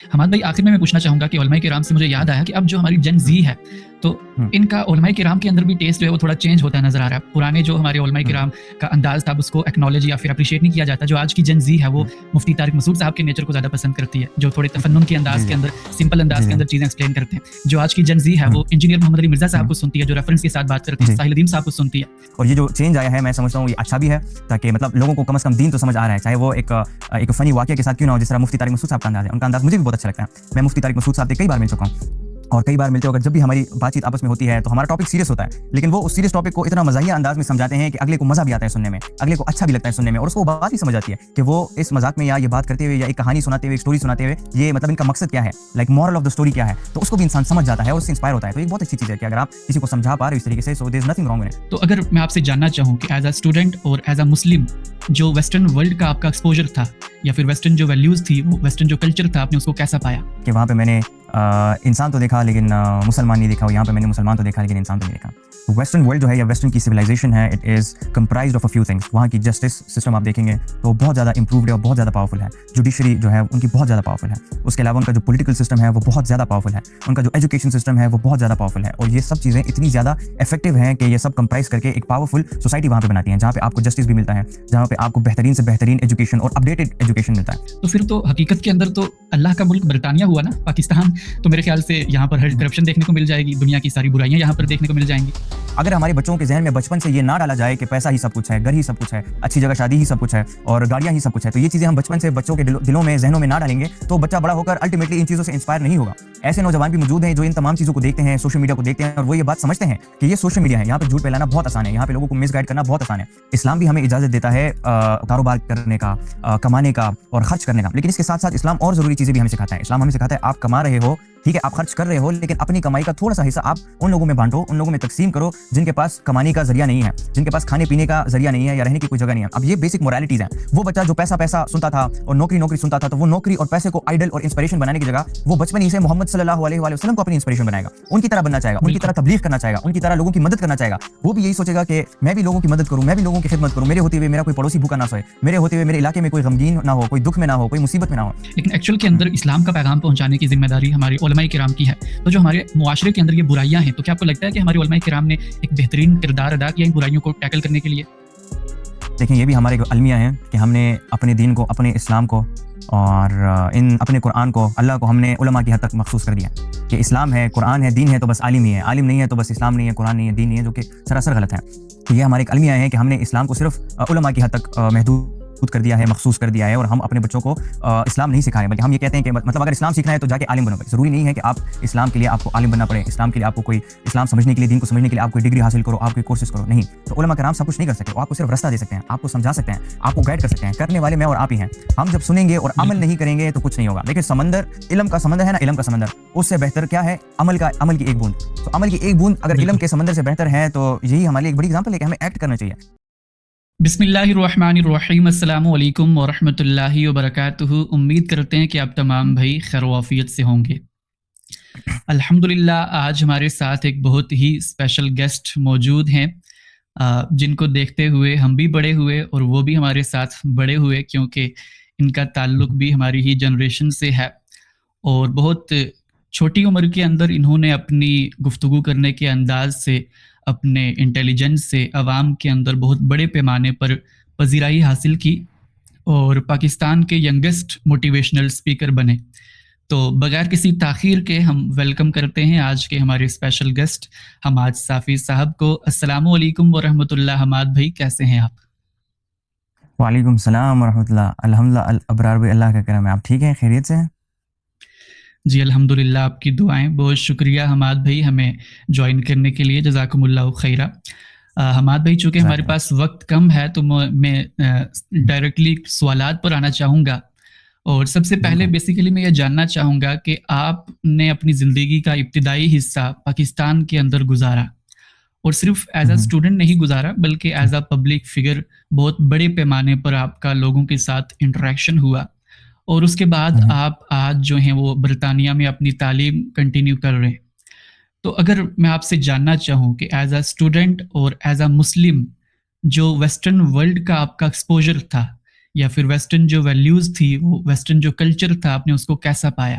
حماد بھائی آخر میں پوچھنا چاہوں گا کہ علماء کرام سے مجھے یاد آیا کہ اب جو ہماری جن زی ہے تو ان کا علماء کرام کے اندر بھی ٹیسٹ جو ہے وہ تھوڑا چینج ہوتا نظر آ رہا ہے. پرانے جو ہمارے علماء کرام کا انداز تھا اس کو ایکنالوجی یا پھر اپریشیٹ نہیں کیا جاتا. جو آج کی جن زی ہے وہ مفتی طارق مسعود صاحب کے نیچر کو زیادہ پسند کرتی ہے, جو تھوڑے تفنن کے انداز کے اندر, سمپل انداز کے اندر چیزیں ایکسپلین کرتے ہیں. جو آج کی جن زی ہے وہ انجینئر محمد علی مرزا صاحب کو سنتی ہے, جو ریفرنس کے ساتھ بات کرتے ہیں, ساحل الدین صاحب کو سنتی ہے. اور یہ جو چینج آیا ہے میں سمجھتا ہوں یہ اچھا بھی ہے, تاکہ مطلب لوگوں کو کم از کم دین تو سمجھ آ رہا ہے, چاہے وہ ایک فنی واقعہ کے ساتھ کیوں نہ ہو. جس طرح مفتی طارق مسعود صاحب کا انداز ہے, ان کا انداز مجھے بھی بہت اچھا لگتا ہے. میں مفتی طارق مسعود صاحب سے کئی بار مل چکا ہوں اور کئی بار ملتے ہو. جب بھی ہماری بات چیت آپس میں ہوتی ہے تو ہمارا ٹاپک سیریس ہوتا ہے, لیکن وہ اس سیریس ٹاپک کو اتنا مزاحیہ انداز میں سمجھاتے ہیں کہ اگلے کو مزہ بھی آتا ہے سننے میں, اگلے کو اچھا بھی لگتا ہے سننے میں, اور اس کو بات بھی سمجھ آتی ہے کہ وہ اس مذاق میں یا یہ بات کرتے ہوئے یا ایک کہانی سناتے ہوئے, ایک اسٹوری سناتے ہوئے, یہ مطلب ان کا مقصد کیا ہے, like moral of the story کیا ہے, تو اس کو بھی انسان سمجھ جاتا ہے اور اس سے انسپائر ہوتا ہے. تو یہ بہت اچھی چیز ہے کہ اگر آپ کسی کو سمجھا پا رہے ہو اس طریقے سے, so there is nothing wrong in it. تو اگر میں آپ سے جاننا چاہوں کہ ایز اے اسٹوڈنٹ اور ایز اے مسلم جو ویسٹرن ورلڈ کا آپ کا ایکسپوجر تھا یا پھر ویسٹرن جو ویلیوز تھی, وہ ویسٹرن جو کلچر تھا, آپ نے اس کو کیسا پایا؟ کہ وہاں پہ میں نے انسان تو دیکھا لیکن مسلمان نہیں دیکھا, یہاں پہ میں نے مسلمان تو دیکھا لیکن انسان تو نہیں دیکھا. ویسٹرن ورلڈ جو ہے یا ویسٹرن کی سویلائزیشن ہے, it is comprised of a few things. وہاں کی جسٹس سسٹم آپ دیکھیں گے تو بہت زیادہ امپرووڈ ہے اور بہت زیادہ پاورفل ہے. جوڈیشری جو ہے ان کی بہت زیادہ پاورفل ہے. اس کے علاوہ ان کا جو پولیٹیکل سسٹم ہے وہ بہت زیادہ پاورفل ہے. ان کا جو ایجوکیشن سسٹم ہے وہ بہت زیادہ پاورفل ہے. اور یہ سب چیزیں اتنی زیادہ افیکٹو ہیں کہ یہ سب کمپرائز کر کے ایک پاورفل سوسائٹی وہاں پہ بناتی ہیں, جہاں پہ آپ کو جسٹس بھی ملتا ہے, جہاں پہ آپ کو بہترین سے بہترین ایجوکیشن اور اپڈیٹڈ ایجوکیشن ملتا ہے. تو پھر تو حقیقت کے اندر تو اللہ کا ملک برطانیہ ہوا نا, پاکستان. تو میرے خیال سے یہاں پر ہر کرپشن دیکھنے کو مل جائے گی, دنیا کی ساری برائیاں یہاں پر دیکھنے کو مل جائیں گی. اگر ہمارے بچوں کے ذہن میں بچپن سے یہ نہ ڈالا جائے کہ پیسہ ہی سب کچھ ہے, گھر ہی سب کچھ ہے, اچھی جگہ شادی ہی سب کچھ ہے اور گاڑیاں ہی سب کچھ ہے, تو یہ چیزیں ہم بچپن سے بچوں کے دلوں میں, ذہنوں میں نہ ڈالیں گے تو بچہ بڑا ہو کر الٹیمیٹلی ان چیزوں سے انسپائر نہیں ہوگا. ایسے نوجوان بھی موجود ہیں جو ان تمام چیزوں کو دیکھتے ہیں, سوشل میڈیا کو دیکھتے ہیں, اور وہ یہ بات سمجھتے ہیں کہ یہ سوشل میڈیا ہے, یہاں پہ جھوٹ پھیلانا بہت آسان ہے, یہاں پہ لوگوں کو مس گائیڈ کرنا بہت آسان ہے. اسلام بھی ہمیں اجازت دیتا ہے کاروبار کرنے کا, کمانے کا اور خرچ کرنے کا, لیکن اس کے ساتھ ساتھ اسلام اور ضروری چیزیں بھی ہمیں سکھاتا ہے. اسلام ہمیں سکھاتا ہے آپ کما رہے ہو, ٹھیک ہے, آپ خرچ کر رہے ہو, لیکن اپنی کمائی کا تھوڑا سا حصہ آپ ان لوگوں میں بانٹو, ان لوگوں میں تقسیم کرو جن کے پاس کمانے کا ذریعہ نہیں ہے, جن کے پاس کھانے پینے کا ذریعہ نہیں ہے یا رہنے کی کوئی جگہ نہیں ہے. اب یہ بیسک مورالٹیز ہیں. وہ بچہ جو پیسہ سنتا تھا اور نوکری سنتا تھا, تو وہ نوکری اور پیسے کو آئیڈل اور انسپریشن بنانے کی جگہ وہ بچپن ہی سے محمد صلی اللہ علیہ وسلم کو اپنی انسپریشن بنائے گا, ان کی طرح بننا چاہے گا, ان کی طرح تبلیغ کرنا چاہے گا, ان کی طرح لوگوں کی مدد کرنا چاہے گا. وہ بھی یہی سوچے گا کہ میں بھی لوگوں کی مدد کروں, میں بھی لوگوں کی خدمت کروں, میرے ہوتے ہوئے میرا کوئی پڑوسی بھوکا نہ سوئے, میرے ہوتے ہوئے میرے علاقے میں کوئی غمگین نہ ہو, کوئی دکھ میں نہ ہو, کوئی مصیبت میں نہ ہو. لیکن ایکچوئل کے اندر اسلام کا پیغام پہنچانے کی ذمہ داری ہمارے علماء کرام کی ہے. تو جو ہمارے معاشرے کے اندر یہ برائیاں ہیں, تو کیا آپ کو لگتا ہے کہ ہمارے علماء کرام نے ایک بہترین کردار ادا کیا ان برائیوں کو ٹیکل کرنے کے لیے؟ دیکھیں یہ بھی ہمارے المیہ ہیں کہ ہم نے اپنے دین کو, اپنے اسلام کو اور اپنے قرآن کو, اللہ کو ہم نے علماء کی حد تک مخصوص کر دیا کہ اسلام ہے, قرآن ہے, دین ہے تو بس عالم ہی ہے, عالم نہیں ہے تو بس اسلام نہیں ہے, قرآن نہیں ہے, دین نہیں ہے, جو کہ سراسر غلط ہے. تو یہ ہمارے ایک المیہ ہیں کہ ہم نے اسلام کو صرف علماء کی حد تک محدود کر دیا ہے, مخصوص کر دیا ہے, اور ہم اپنے بچوں کو اسلام نہیں سکھائے, بلکہ ہم یہ کہتے ہیں کہ مطلب اگر اسلام سیکھنا ہے تو جا کے عالم بنو. ضروری نہیں ہے کہ آپ اسلام کے لیے آپ کو عالم بننا پڑے, اسلام کے لیے آپ کو کوئی اسلام سمجھنے کے لیے, دین کو سمجھنے کے لیے آپ کوئی ڈگری حاصل کرو, آپ کوئی کورسز کرو, نہیں. تو علماء کرام سب کچھ نہیں کر سکتے, وہ آپ کو صرف رستہ دے سکتے ہیں, آپ کو سمجھا سکتے ہیں, آپ کو گائیڈ کر سکتے ہیں. کرنے والے میں اور آپ ہی ہیں. ہم جب سنیں گے اور عمل نہیں کریں گے تو کچھ نہیں ہوگا. دیکھیں سمندر, علم کا سمندر ہے نا, علم کا سمندر, اس سے بہتر کیا ہے عمل کی ایک بوند. تو عمل کی ایک بوند اگر علم کے سمندر سے بہتر ہے تو یہی ہمارے لیے ایک بڑی ایگزامپل ہے کہ ہمیں ایکٹ کرنا چاہیے. بسم اللہ الرحمن الرحیم. السلام علیکم ورحمۃ اللہ وبرکاتہ. امید کرتے ہیں کہ آپ تمام بھائی خیر و عافیت سے ہوں گے. الحمدللہ آج ہمارے ساتھ ایک بہت ہی اسپیشل گیسٹ موجود ہیں, جن کو دیکھتے ہوئے ہم بھی بڑے ہوئے اور وہ بھی ہمارے ساتھ بڑے ہوئے, کیونکہ ان کا تعلق بھی ہماری ہی جنریشن سے ہے. اور بہت چھوٹی عمر کے اندر انہوں نے اپنی گفتگو کرنے کے انداز سے, اپنے انٹیلیجنس سے عوام کے اندر بہت بڑے پیمانے پر پذیرائی حاصل کی اور پاکستان کے ینگسٹ موٹیویشنل اسپیکر بنے. تو بغیر کسی تاخیر کے ہم ویلکم کرتے ہیں آج کے ہمارے اسپیشل گیسٹ حماد صافی صاحب کو. السلام علیکم ورحمۃ اللہ. حماد بھائی کیسے ہیں آپ؟ وعلیکم السلام ورحمۃ اللہ. الحمدللہ الابرار بھائی, اللہ کا کرم ہے, آپ ٹھیک ہیں, خیریت سے ہیں؟ جی الحمدللہ, آپ کی دعائیں. بہت شکریہ حماد بھائی ہمیں جوائن کرنے کے لیے, جزاکم اللہ خیرہ. حماد بھائی چونکہ ہمارے پاس وقت کم ہے تو میں ڈائریکٹلی سوالات پر آنا چاہوں گا. اور سب سے پہلے بیسیکلی میں یہ جاننا چاہوں گا کہ آپ نے اپنی زندگی کا ابتدائی حصہ پاکستان کے اندر گزارا, اور صرف ایز اے اسٹوڈنٹ نہیں گزارا بلکہ ایز اے پبلک فگر بہت بڑے پیمانے پر آپ کا لوگوں کے ساتھ انٹریکشن ہوا, اور اس کے بعد آپ آج جو ہیں وہ برطانیہ میں اپنی تعلیم کنٹینیو کر رہے ہیں. تو اگر میں آپ سے جاننا چاہوں کہ ایز اے اسٹوڈنٹ اور ایز اے مسلم جو ویسٹرن ورلڈ کا آپ کا ایکسپوجر تھا یا پھر ویسٹرن جو ویلیوز تھی, وہ ویسٹرن جو کلچر تھا, آپ نے اس کو کیسا پایا؟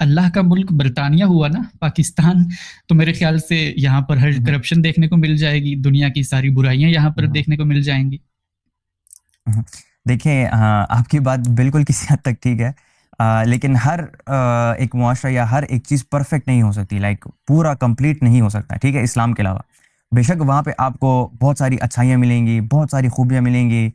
اللہ کا ملک برطانیہ ہوا نا پاکستان، تو میرے خیال سے یہاں پر ہر کرپشن دیکھنے کو مل جائے گی، دنیا کی ساری برائیاں یہاں پر دیکھنے کو مل جائیں گی. دیکھیں آپ کی بات بالکل کسی حد تک ٹھیک ہے، لیکن ہر ایک معاشرہ یا ہر ایک چیز پرفیکٹ نہیں ہو سکتی، لائک پورا کمپلیٹ نہیں ہو سکتا، ٹھیک ہے، اسلام کے علاوہ. بے شک وہاں پہ آپ کو بہت ساری اچھائیاں ملیں گی، بہت ساری خوبیاں ملیں گی.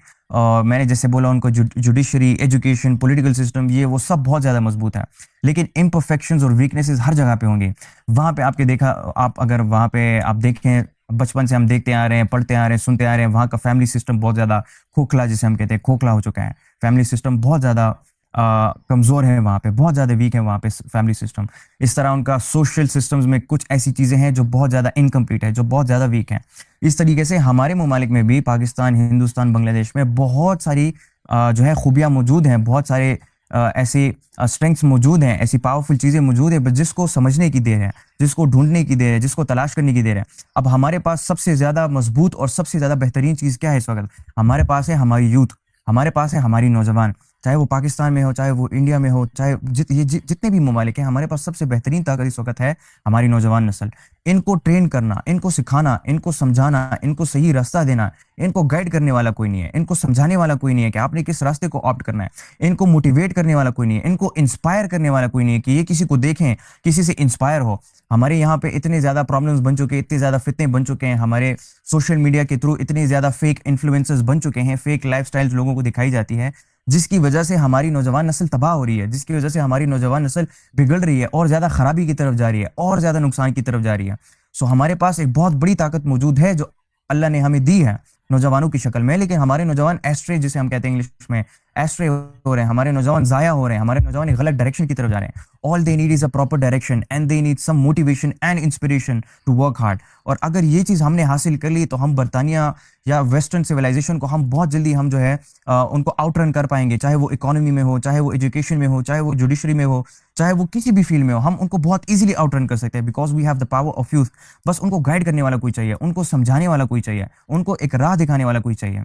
میں نے جیسے بولا ان کو جوڈیشری، ایجوکیشن، پولیٹیکل سسٹم، یہ وہ سب بہت زیادہ مضبوط ہے، لیکن امپرفیکشنز اور ویکنیسز ہر جگہ پہ ہوں گی. وہاں پہ آپ کے دیکھا، آپ اگر وہاں پہ آپ دیکھیں، بچپن سے ہم دیکھتے آ رہے ہیں، پڑھتے آ رہے ہیں، سنتے آ رہے ہیں، وہاں کا فیملی سسٹم بہت زیادہ کھوکھلا، جسے ہم کہتے ہیں کھوکھلا ہو چکا ہے. فیملی سسٹم بہت زیادہ کمزور ہے وہاں پہ، بہت زیادہ ویک ہے وہاں پہ فیملی سسٹم. اس طرح ان کا سوشل سسٹمز میں کچھ ایسی چیزیں ہیں جو بہت زیادہ انکمپلیٹ ہے، جو بہت زیادہ ویک ہیں. اس طریقے سے ہمارے ممالک میں بھی، پاکستان، ہندوستان، بنگلہ دیش میں بہت ساری جو ہے خوبیاں موجود ہیں، بہت سارے ایسی اسٹرینگس موجود ہیں، ایسی پاورفل چیزیں موجود ہیں، جس کو سمجھنے کی دیر ہے، جس کو ڈھونڈنے کی دیر ہے، جس کو تلاش کرنے کی دیر ہے. اب ہمارے پاس سب سے زیادہ مضبوط اور سب سے زیادہ بہترین چیز کیا ہے اس وقت؟ ہمارے پاس ہے ہماری یوتھ، ہمارے پاس ہے ہماری نوجوان، چاہے وہ پاکستان میں ہو، چاہے وہ انڈیا میں ہو، چاہے جتنے بھی ممالک ہیں، ہمارے پاس سب سے بہترین طاقت اس وقت ہے ہماری نوجوان نسل. ان کو ٹرین کرنا، ان کو سکھانا، ان کو سمجھانا، ان کو صحیح راستہ دینا. ان کو گائیڈ کرنے والا کوئی نہیں ہے، ان کو سمجھانے والا کوئی نہیں ہے کہ آپ نے کس راستے کو آپٹ کرنا ہے. ان کو موٹیویٹ کرنے والا کوئی نہیں ہے، ان کو انسپائر کرنے والا کوئی نہیں ہے کہ یہ کسی کو دیکھیں، کسی سے انسپائر ہو. ہمارے یہاں پہ اتنے زیادہ پرابلمز بن چکے ہیں، اتنے زیادہ فتنے بن چکے ہیں، ہمارے سوشل میڈیا کے تھرو اتنے زیادہ فیک انفلوئنسز بن چکے ہیں، فیک لائف سٹائلز لوگوں کو دکھائی جاتی ہے، جس کی وجہ سے ہماری نوجوان نسل تباہ ہو رہی ہے، جس کی وجہ سے ہماری نوجوان نسل بگڑ رہی ہے اور زیادہ خرابی کی طرف جا رہی ہے، اور زیادہ نقصان کی طرف جا رہی ہے. سو ہمارے پاس ایک بہت بڑی طاقت موجود ہے جو اللہ نے ہمیں دی ہے نوجوانوں کی شکل میں، لیکن ہمارے نوجوان ایسٹرے، جسے ہم کہتے ہیں انگلش میں، ایسٹرے ہو رہے ہیں. ہمارے نوجوان ضائع ہو رہے ہیں، ہمارے نوجوان ایک غلط ڈائریکشن کی طرف جا رہے ہیں. All they need is a proper direction and they need some motivation and inspiration to work hard. اور اگر یہ چیز ہم نے حاصل کر لی تو ہم برطانیہ یا ویسٹرن سویلائزیشن کو ہم بہت جلدی ہم جو ہے ان کو آؤٹ رن کر پائیں گے، چاہے وہ اکانومی میں ہو، چاہے وہ ایجوکیشن میں ہو، چاہے وہ جوڈیشری میں ہو، چاہے وہ کسی بھی فیلڈ میں ہو. ہم ان کو بہت ایزیلی آؤٹ رن کر سکتے ہیں because we have the power of youth. بس ان کو گائیڈ کرنے والا کوئی چاہیے، ان کو سمجھانے والا کوئی چاہیے، ان کو ایک راہ دکھانے والا کوئی چاہیے.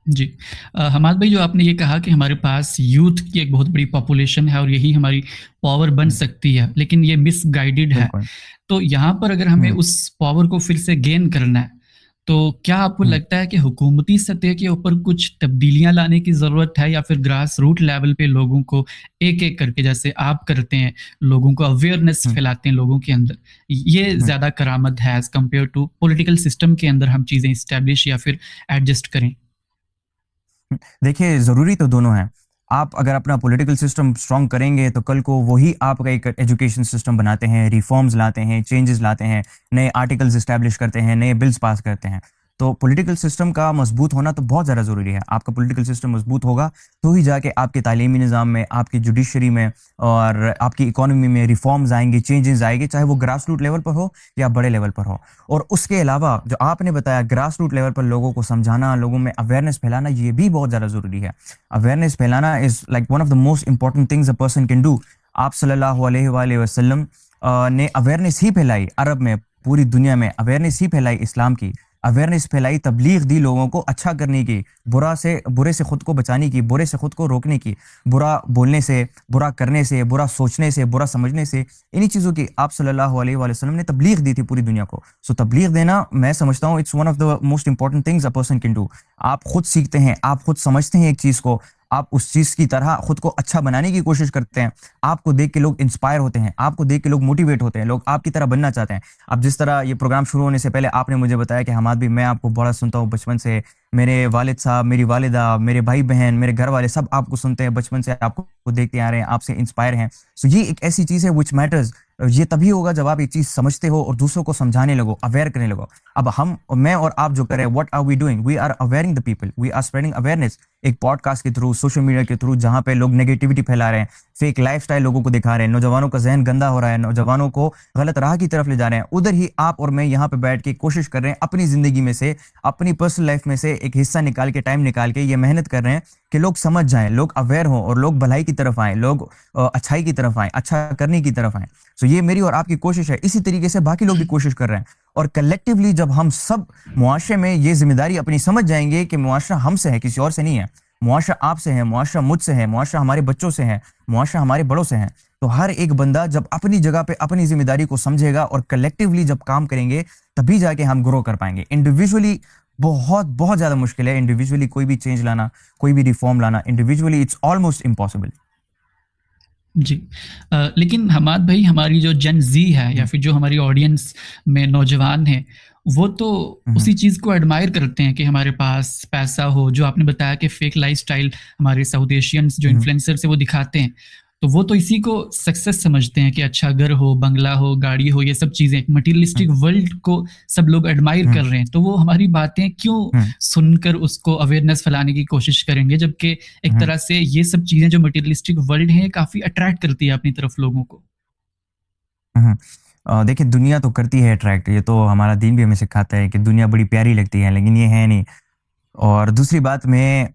جی حماد بھائی، جو آپ نے یہ کہا کہ ہمارے پاس یوتھ کی ایک بہت بڑی پاپولیشن ہے اور یہی ہماری پاور بن سکتی ہے، لیکن یہ مس گائیڈڈ ہے. تو یہاں پر اگر ہمیں اس پاور کو پھر سے گین کرنا ہے تو کیا آپ کو لگتا ہے کہ حکومتی سطح کے اوپر کچھ تبدیلیاں لانے کی ضرورت ہے، یا پھر گراس روٹ لیول پہ لوگوں کو ایک ایک کر کے، جیسے آپ کرتے ہیں، لوگوں کو اویئرنیس پھیلاتے ہیں لوگوں کے اندر، یہ زیادہ کارآمد ہے as compare to political system کے اندر ہم چیزیں اسٹیبلش یا پھر ایڈجسٹ کریں؟ دیکھیے، ضروری تو دونوں ہیں. آپ اگر اپنا پولیٹیکل سسٹم اسٹرانگ کریں گے تو کل کو وہی آپ کا ایک ایجوکیشن سسٹم بناتے ہیں، ریفارمز لاتے ہیں، چینجز لاتے ہیں، نئے آرٹیکلز اسٹیبلش کرتے ہیں، نئے بلز پاس کرتے ہیں. تو پولیٹیکل سسٹم کا مضبوط ہونا تو بہت زیادہ ضروری ہے. آپ کا پولیٹیکل سسٹم مضبوط ہوگا تو ہی جا کے آپ کے تعلیمی نظام میں، آپ کی جوڈیشری میں اور آپ کی اکانومی میں ریفارمز آئیں گے، چینجز آئیں گے، چاہے وہ گراس روٹ لیول پر ہو یا بڑے لیول پر ہو. اور اس کے علاوہ جو آپ نے بتایا، گراس روٹ لیول پر لوگوں کو سمجھانا، لوگوں میں اویئرنیس پھیلانا، یہ بھی بہت زیادہ ضروری ہے. اویئرنیس پھیلانا is like one of the most important things a person can do. آپ صلی اللہ علیہ وآلہ وسلم نے اویئرنیس ہی پھیلائی عرب میں، پوری دنیا میں اویئرنیس ہی پھیلائی، اسلام کی اویئرنیس پھیلائی، تبلیغ دی لوگوں کو اچھا کرنے کی، برے سے خود کو بچانے کی، برے سے خود کو روکنے کی، برا بولنے سے، برا کرنے سے، برا سوچنے سے، برا سمجھنے سے، انہی چیزوں کی آپ صلی اللہ علیہ وآلہ وسلم نے تبلیغ دی تھی پوری دنیا کو. سو تبلیغ دینا میں سمجھتا ہوں it's one of the most important things a person can do. آپ خود سیکھتے ہیں، آپ خود سمجھتے ہیں ایک چیز کو، آپ اس چیز کی طرح خود کو اچھا بنانے کی کوشش کرتے ہیں، آپ کو دیکھ کے لوگ انسپائر ہوتے ہیں، آپ کو دیکھ کے لوگ موٹیویٹ ہوتے ہیں، لوگ آپ کی طرح بننا چاہتے ہیں. اب جس طرح یہ پروگرام شروع ہونے سے پہلے آپ نے مجھے بتایا کہ حماد بھی، میں آپ کو بڑا سنتا ہوں بچپن سے، میرے والد صاحب، میری والدہ، میرے بھائی بہن، میرے گھر والے سب آپ کو سنتے ہیں بچپن سے، آپ کو دیکھتے آ رہے ہیں، آپ سے انسپائر ہیں. سو یہ ایک ایسی چیز ہے وچ میٹرز. یہ تبھی ہوگا جب آپ ایک چیز سمجھتے ہو اور دوسروں کو سمجھانے لگو، اویئر کرنے لگو. اب میں اور آپ جو کریں، what are we doing? We are awareing the people. We are spreading awareness. ایک پوڈ کاسٹ کے تھرو، سوشل میڈیا کے تھرو، جہاں پہ لوگ نیگیٹیوٹی پھیلا رہے ہیں، فیک لائف سٹائل لوگوں کو دکھا رہے ہیں، نوجوانوں کا ذہن گندا ہو رہا ہے، نوجوانوں کو غلط راہ کی طرف لے جا رہے ہیں، ادھر ہی آپ اور میں یہاں پہ بیٹھ کے کوشش کر رہے ہیں اپنی زندگی میں سے، اپنی پرسنل لائف میں سے ایک حصہ نکال کے، ٹائم نکال کے یہ محنت کر رہے ہیں کہ لوگ سمجھ جائیں، لوگ اویئر ہوں اور لوگ بھلائی کی طرف آئیں، لوگ اچھائی کی طرف آئیں، اچھا کرنے کی طرف آئیں. سو یہ میری اور آپ کی کوشش ہے. اسی طریقے سے باقی لوگ بھی کوشش کر رہے ہیں، اور کلیکٹیولی جب ہم سب معاشرے میں یہ ذمہ داری اپنی سمجھ جائیں گے کہ معاشرہ ہم سے ہے، کسی اور سے نہیں ہے، معاشرہ آپ سے ہے، معاشرہ مجھ سے ہے، معاشرہ ہمارے بچوں سے ہے، معاشرہ ہمارے بڑوں سے ہے. تو ہر ایک بندہ جب اپنی جگہ پہ اپنی ذمہ داری کو سمجھے گا اور کلیکٹیولی جب کام کریں گے تبھی جا کے ہم گرو کر پائیں گے. انڈیویجولی بہت بہت زیادہ مشکل ہے انڈیویجولی کوئی بھی چینج لانا, کوئی بھی ریفارم لانا. Individually it's almost impossible. جی لیکن حماد بھائی ہماری جو جن زی ہے یا پھر جو ہماری آڈینس میں نوجوان ہیں وہ تو اسی چیز کو ایڈمائر کرتے ہیں کہ ہمارے پاس پیسہ ہو. جو آپ نے بتایا کہ فیک لائف سٹائل ہمارے ساؤتھ ایشینس جو انفلوئنسر سے وہ دکھاتے ہیں تو وہ تو اسی کو سکسیس سمجھتے ہیں کہ اچھا گھر ہو, بنگلہ ہو, گاڑی ہو, یہ سب چیزیں مٹیریلسٹک ورلڈ کو سب لوگ ایڈمائر کر رہے ہیں. تو وہ ہماری باتیں کیوں سن کر اس کو اویئرنیس پھیلانے کی کوشش کریں گے جبکہ ایک طرح سے یہ سب چیزیں جو مٹیریلسٹک ورلڈ ہیں کافی اٹریکٹ کرتی ہے اپنی طرف لوگوں کو. دیکھیں دنیا تو کرتی ہے اٹریکٹ, یہ تو ہمارا دین بھی ہمیں سکھاتا ہے کہ دنیا بڑی پیاری لگتی ہے لیکن یہ ہے نہیں. اور دوسری بات میں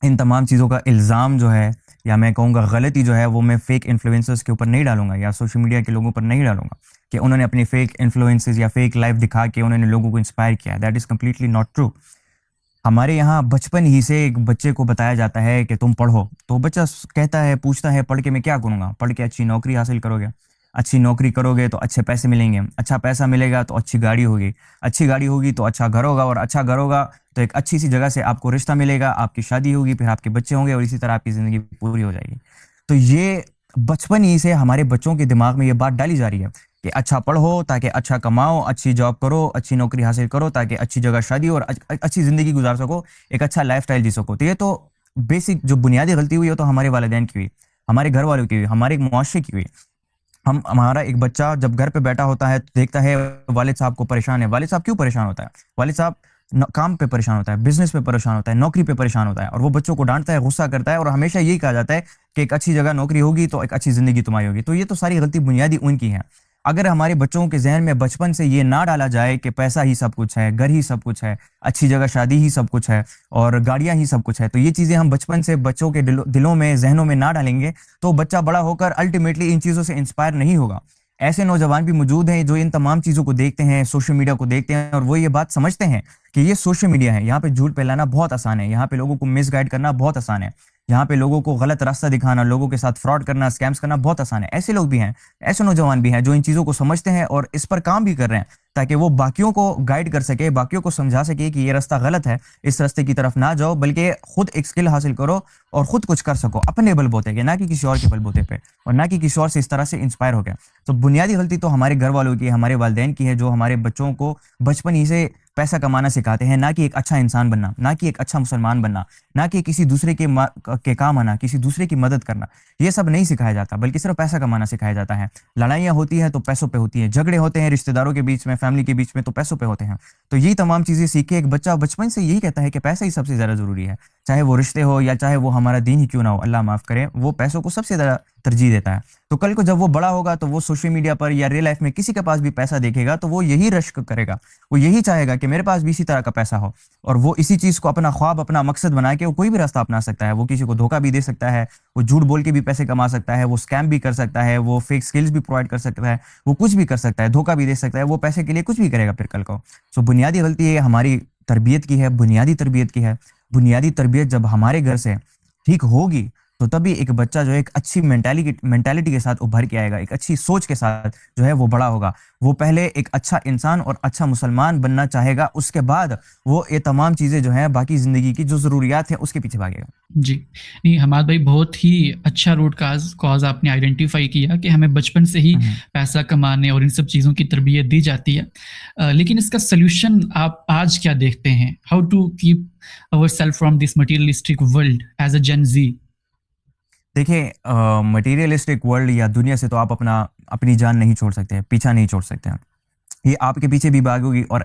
ان تمام چیزوں کا الزام جو ہے یا میں کہوں گا غلطی جو ہے وہ میں فیک انفلوئنسرز کے اوپر نہیں ڈالوں گا یا سوشل میڈیا کے لوگوں پر نہیں ڈالوں گا کہ انہوں نے اپنی فیک انفلوئنسز یا فیک لائف دکھا کے انہوں نے لوگوں کو انسپائر کیا. That is completely not true. ہمارے یہاں بچپن ہی سے ایک بچے کو بتایا جاتا ہے کہ تم پڑھو, تو بچہ کہتا ہے, پوچھتا ہے پڑھ کے میں کیا کروں گا, پڑھ کے اچھی نوکری حاصل کرو گے, اچھی نوکری کرو گے تو اچھے پیسے ملیں گے, اچھا پیسہ ملے گا تو اچھی گاڑی ہوگی, اچھی گاڑی ہوگی تو اچھا گھر ہوگا, اور اچھا گھر ہوگا تو ایک اچھی سی جگہ سے آپ کو رشتہ ملے گا, آپ کی شادی ہوگی, پھر آپ کے بچے ہوں گے اور اسی طرح آپ کی زندگی پوری ہو جائے گی. تو یہ بچپن ہی سے ہمارے بچوں کے دماغ میں یہ بات ڈالی جا رہی ہے کہ اچھا پڑھو تاکہ اچھا کماؤ, اچھی جاب کرو, اچھی نوکری حاصل کرو تاکہ اچھی جگہ شادی اور اچھی زندگی گزار سکو, ایک اچھا لائف سٹائل جی سکو. تو یہ تو بیسک جو بنیادی غلطی ہوئی ہے تو ہمارے والدین کی ہوئی, ہمارے گھر والوں کی ہوئی, ہمارے ایک معاشرے کی ہوئی. ہمارا ایک بچہ جب گھر پہ بیٹھا ہوتا ہے تو دیکھتا ہے والد صاحب کو پریشان ہے. والد صاحب کیوں پریشان ہوتا ہے؟ والد صاحب کام پہ پریشان ہوتا ہے, بزنس پہ پریشان ہوتا ہے, نوکری پہ پریشان ہوتا ہے, اور وہ بچوں کو ڈانٹتا ہے, غصہ کرتا ہے, اور ہمیشہ یہی کہا جاتا ہے کہ ایک اچھی جگہ نوکری ہوگی تو ایک اچھی زندگی تمہاری ہوگی. تو یہ تو ساری غلطی بنیادی ان کی ہے. اگر ہمارے بچوں کے ذہن میں بچپن سے یہ نہ ڈالا جائے کہ پیسہ ہی سب کچھ ہے, گھر ہی سب کچھ ہے, اچھی جگہ شادی ہی سب کچھ ہے, اور گاڑیاں ہی سب کچھ ہے, تو یہ چیزیں ہم بچپن سے بچوں کے دلوں میں, ذہنوں میں نہ ڈالیں گے تو بچہ بڑا ہو کر الٹیمیٹلی ان چیزوں سے انسپائر نہیں ہوگا. ایسے نوجوان بھی موجود ہیں جو ان تمام چیزوں کو دیکھتے ہیں, سوشل میڈیا کو دیکھتے ہیں, اور وہ یہ بات سمجھتے ہیں کہ یہ سوشل میڈیا ہے, یہاں پہ جھوٹ پھیلانا بہت آسان ہے, یہاں پہ لوگوں کو مس گائیڈ کرنا بہت آسان ہے, یہاں پہ لوگوں کو غلط راستہ دکھانا, لوگوں کے ساتھ فراڈ کرنا, سکیمز کرنا بہت آسان ہے. ایسے لوگ بھی ہیں, ایسے نوجوان بھی ہیں جو ان چیزوں کو سمجھتے ہیں اور اس پر کام بھی کر رہے ہیں تاکہ وہ باقیوں کو گائیڈ کر سکے, باقیوں کو سمجھا سکے کہ یہ راستہ غلط ہے, اس راستے کی طرف نہ جاؤ, بلکہ خود ایک سکل حاصل کرو اور خود کچھ کر سکو اپنے بل بوتے کے, نہ کہ کسی اور کے بل بوتے پہ, اور نہ کہ کسی اور سے اس طرح سے انسپائر ہو گیا. تو بنیادی غلطی تو ہمارے گھر والوں کی, ہمارے والدین کی ہے, جو ہمارے بچوں کو بچپن ہی سے پیسہ کمانا سکھاتے ہیں, نہ کہ ایک اچھا انسان بننا, نہ کہ ایک اچھا مسلمان بننا, نہ کہ کسی دوسرے کے کام آنا, کسی دوسرے کی مدد کرنا. یہ سب نہیں سکھایا جاتا, بلکہ صرف پیسہ کمانا سکھایا جاتا ہے. لڑائیاں ہوتی ہیں تو پیسوں پہ ہوتی ہیں, جھگڑے ہوتے ہیں رشتہ داروں کے بیچ میں, فیملی کے بیچ میں, تو پیسوں پہ ہوتے ہیں. تو یہی تمام چیزیں سیکھ کے ایک بچہ بچپن سے یہی کہتا ہے کہ پیسہ ہی سب سے زیادہ ضروری ہے, چاہے وہ رشتے ہو یا چاہے وہ ہمارا دین ہی کیوں نہ ہو, اللہ معاف کرے, وہ پیسوں کو سب سے زیادہ ترجیح دیتا ہے. تو کل کو جب وہ بڑا ہوگا تو وہ سوشل میڈیا پر یا ریئل لائف میں کسی کے پاس بھی پیسہ دیکھے گا تو وہ یہی رشک کرے گا, وہ یہی چاہے گا کہ میرے پاس بھی اسی طرح کا پیسہ ہو, اور وہ اسی چیز کو اپنا خواب, اپنا مقصد بنا کے وہ کوئی بھی راستہ اپنا سکتا ہے. وہ کسی کو دھوکہ بھی دے سکتا ہے, وہ جھوٹ بول کے بھی پیسے کما سکتا ہے, وہ اسکیم بھی کر سکتا ہے, وہ فیک سکلز بھی پرووائڈ کر سکتا ہے, وہ کچھ بھی کر سکتا ہے, دھوکہ بھی دے سکتا ہے, وہ پیسے کے لیے کچھ بھی کرے گا پھر کل کو. سو بنیادی غلطی یہ ہماری تربیت کی ہے, بنیادی تربیت کی ہے. بنیادی تربیت جب ہمارے گھر سے ٹھیک ہوگی تو تبھی ایک بچہ جو ایک اچھی مینٹالٹی کے ساتھ ابھر کے آئے گا, ایک اچھی سوچ کے ساتھ جو ہے وہ بڑا ہوگا. وہ پہلے ایک اچھا انسان اور اچھا مسلمان بننا چاہے گا, اس کے بعد وہ یہ تمام چیزیں جو ہیں باقی زندگی کی جو ضروریات ہیں اس کے پیچھے بھاگے گا. جی نہیں حماد بھائی, بہت ہی اچھا روٹ کاز آپ نے آئیڈینٹیفائی کیا کہ ہمیں بچپن سے ہی پیسہ کمانے اور ان سب چیزوں کی تربیت دی جاتی ہے, لیکن اس کا سلوشن آپ آج کیا دیکھتے ہیں؟ How to keep our self from this materialistic world as a gen Z? دیکھیں مٹیریلسٹک ورلڈ یا دنیا سے تو آپ اپنی جان نہیں چھوڑ سکتے, پیچھا نہیں چھوڑ سکتے. یہ آپ کے پیچھے بھی بھاگے گی اور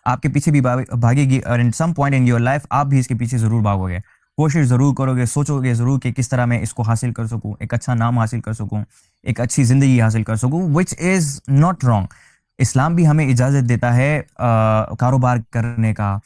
آپ کے پیچھے بھی بھاگے گی, اور in some point in your life آپ بھی اس کے پیچھے ضرور بھاگو گے. کوشش ضرور کرو گے, سوچو گے ضرور کہ کس طرح میں اس کو حاصل کر سکوں, ایک اچھا نام حاصل کر سکوں, ایک اچھی زندگی حاصل کر سکوں, وچ از ناٹ رانگ. اسلام بھی ہمیں اجازت دیتا ہے کاروبار کرنے کا,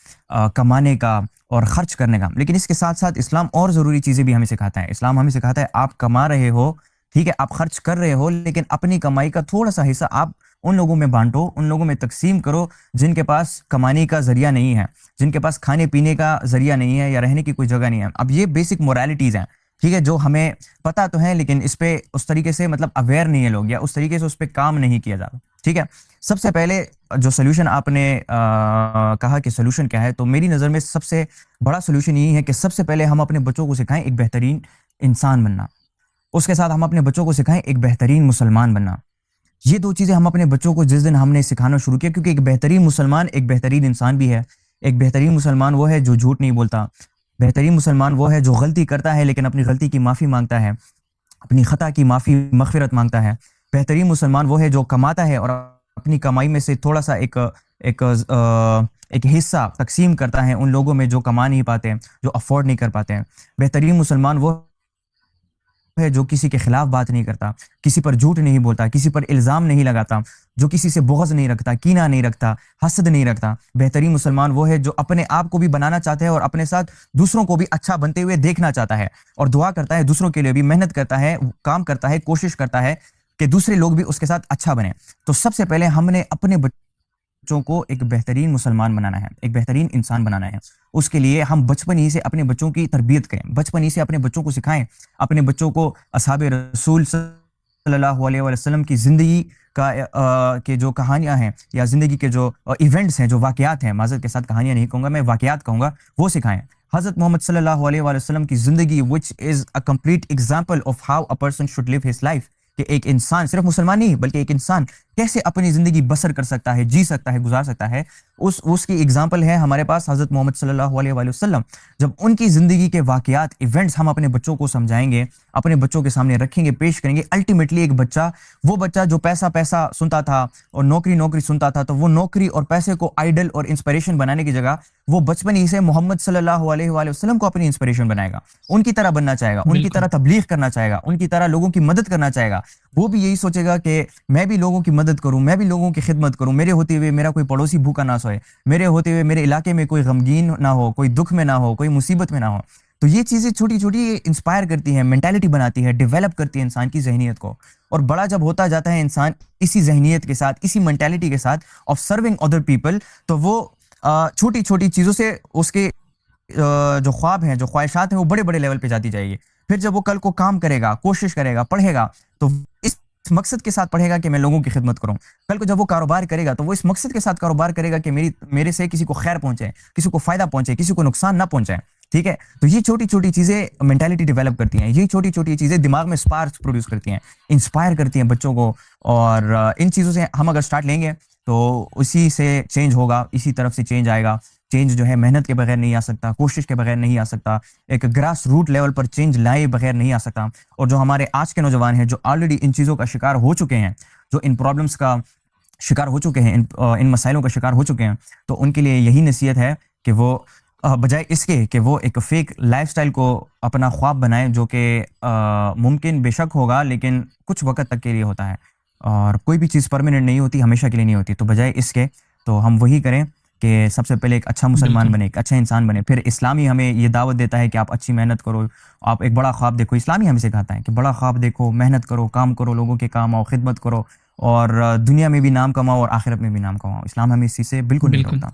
کمانے کا اور خرچ کرنے کا, لیکن اس کے ساتھ ساتھ اسلام اور ضروری چیزیں بھی ہمیں سکھاتا ہے. اسلام ہمیں سکھاتا ہے آپ کما رہے ہو, ٹھیک ہے, آپ خرچ کر رہے ہو, لیکن اپنی کمائی کا تھوڑا سا حصہ آپ ان لوگوں میں بانٹو, ان لوگوں میں تقسیم کرو جن کے پاس کمانے کا ذریعہ نہیں ہے, جن کے پاس کھانے پینے کا ذریعہ نہیں ہے یا رہنے کی کوئی جگہ نہیں ہے. اب یہ بیسک مورالٹیز ہیں, ٹھیک ہے، جو ہمیں پتہ تو ہے لیکن اس پہ اس طریقے سے مطلب اویئر نہیں ہے لوگ، یا اس طریقے سے اس پہ کام نہیں کیا جاتا. ٹھیک ہے، سب سے پہلے جو سولوشن آپ نے کہا کہ سولوشن کیا ہے، تو میری نظر میں سب سے بڑا سولوشن یہی ہے کہ سب سے پہلے ہم اپنے بچوں کو سکھائیں ایک بہترین انسان بننا. اس کے ساتھ ہم اپنے بچوں کو سکھائیں ایک بہترین مسلمان بننا. یہ دو چیزیں ہم اپنے بچوں کو جس دن ہم نے سکھانا شروع کیا، کیونکہ ایک بہترین مسلمان ایک بہترین انسان بھی ہے. ایک بہترین مسلمان وہ ہے جو جھوٹ نہیں بولتا. بہترین مسلمان وہ ہے جو غلطی کرتا ہے لیکن اپنی غلطی کی معافی مانگتا ہے، اپنی خطا کی معافی مغفرت مانگتا ہے. بہترین مسلمان وہ ہے جو کماتا ہے اور اپنی کمائی میں سے تھوڑا سا ایک حصہ تقسیم کرتا ہے ان لوگوں میں جو کما نہیں پاتے، جو افورڈ نہیں کر پاتے ہیں. بہترین مسلمان وہ ہے جو کسی کے خلاف بات نہیں کرتا، کسی پر جھوٹ نہیں بولتا، کسی پر الزام نہیں لگاتا، جو کسی سے بغض نہیں رکھتا، کینہ نہیں رکھتا، حسد نہیں رکھتا. بہترین مسلمان وہ ہے جو اپنے آپ کو بھی بنانا چاہتا ہے اور اپنے ساتھ دوسروں کو بھی اچھا بنتے ہوئے دیکھنا چاہتا ہے، اور دعا کرتا ہے دوسروں کے لیے بھی، محنت کرتا ہے، کام کرتا ہے، کوشش کرتا ہے کہ دوسرے لوگ بھی اس کے ساتھ اچھا بنیں. تو سب سے پہلے ہم نے اپنے بچوں کو ایک بہترین مسلمان بنانا ہے، ایک بہترین انسان بنانا ہے. اس کے لیے ہم بچپن ہی سے اپنے بچوں کی تربیت کریں، بچپن ہی سے اپنے بچوں کو سکھائیں، اپنے بچوں کو اصحاب رسول صلی اللہ علیہ وسلم کی زندگی کے جو کہانیاں ہیں یا زندگی کے جو ایونٹس ہیں، جو واقعات ہیں، معذرت کے ساتھ کہانیاں نہیں کہوں گا میں، واقعات کہوں گا، وہ سکھائیں. حضرت محمد صلی اللہ علیہ وسلم کی زندگی which is a complete example of how a person should live his life، کہ ایک انسان صرف مسلمان نہیں بلکہ ایک انسان کیسے اپنی زندگی بسر کر سکتا ہے، جی سکتا ہے، گزار سکتا ہے. اس کی ایگزامپل ہے ہمارے پاس حضرت محمد صلی اللہ علیہ وسلم. جب ان کی زندگی کے واقعات، ایونٹس ہم اپنے بچوں کو سمجھائیں گے، اپنے بچوں کے سامنے رکھیں گے، پیش کریں گے، الٹیمیٹلی ایک بچہ، وہ بچہ جو پیسہ سنتا تھا اور نوکری سنتا تھا، تو وہ نوکری اور پیسے کو آئیڈل اور انسپریشن بنانے کی جگہ وہ بچپن ہی سے محمد صلی اللہ علیہ وسلم کو اپنی انسپریشن بنائے گا، ان کی طرح بننا چاہے گا، ان کی طرح تبلیغ کرنا چاہے گا، ان کی طرح لوگوں کی مدد کرنا چاہے گا. وہ بھی یہی سوچے گا کہ میں بھی لوگوں کی مدد کروں، میں بھی لوگوں کی خدمت کروں، میرے ہوتے ہوئے میرا کوئی پڑوسی بھوکا نہ سوئے، میرے ہوتے ہوئے میرے علاقے میں کوئی غمگین نہ ہو، کوئی دکھ میں نہ ہو، کوئی مصیبت میں نہ ہو. تو یہ چیزیں چھوٹی چھوٹی انسپائر کرتی ہیں، مینٹالٹی بناتی ہے، ڈیولپ کرتی ہے انسان کی ذہنیت کو. اور بڑا جب ہوتا جاتا ہے انسان اسی ذہنیت کے ساتھ، اسی مینٹالٹی کے ساتھ آف سرونگ ادر پیپل، تو وہ چھوٹی چھوٹی چیزوں سے اس کے جو خواب ہیں، جو خواہشات ہیں، وہ بڑے بڑے لیول پہ جاتی جائے گی. پھر جب وہ کل کو کام کرے گا، کوشش کرے گا، پڑھے گا، تو اس مقصد کے ساتھ پڑھے گا کہ میں لوگوں کی خدمت کروں. کل کو جب وہ کاروبار کرے گا تو وہ اس مقصد کے ساتھ کاروبار کرے گا کہ میرے سے کسی کو خیر پہنچے، کسی کو فائدہ پہنچے، کسی کو نقصان نہ پہنچے. ٹھیک ہے، تو یہ چھوٹی چھوٹی چیزیں مینٹالٹی ڈیولپ کرتی ہیں، یہ چھوٹی چھوٹی چیزیں دماغ میں سپارکس پروڈیوس کرتی ہیں، انسپائر کرتی ہیں بچوں کو. اور ان چیزوں سے ہم اگر سٹارٹ لیں گے تو اسی سے چینج ہوگا، اسی طرف سے چینج آئے گا. چینج جو ہے محنت کے بغیر نہیں آ سکتا، کوشش کے بغیر نہیں آ سکتا، ایک گراس روٹ لیول پر چینج لائے بغیر نہیں آ سکتا. اور جو ہمارے آج کے نوجوان ہیں جو آلریڈی ان چیزوں کا شکار ہو چکے ہیں، جو ان پرابلمس کا شکار ہو چکے ہیں، ان مسائلوں کا شکار ہو چکے ہیں، تو ان کے لیے یہی نصیحت ہے کہ وہ بجائے اس کے کہ وہ ایک فیک لائف سٹائل کو اپنا خواب بنائیں، جو کہ ممکن بے شک ہوگا لیکن کچھ وقت تک کے لیے ہوتا ہے، اور کوئی بھی چیز پرماننٹ نہیں ہوتی، ہمیشہ کے لیے نہیں ہوتی. تو بجائے اس کے تو ہم وہی کریں کہ سب سے پہلے ایک اچھا مسلمان بنے، ایک اچھا انسان بنے. پھر اسلامی ہمیں یہ دعوت دیتا ہے کہ آپ اچھی محنت کرو، آپ ایک بڑا خواب دیکھو. اسلامی ہمیں سکھاتا ہے کہ بڑا خواب دیکھو، محنت کرو، کام کرو، لوگوں کے کام آؤ، خدمت کرو، اور دنیا میں بھی نام کماؤ اور آخرت میں بھی نام کماؤ. اسلام ہمیں اس چیز سے بالکل نہیں روکتا.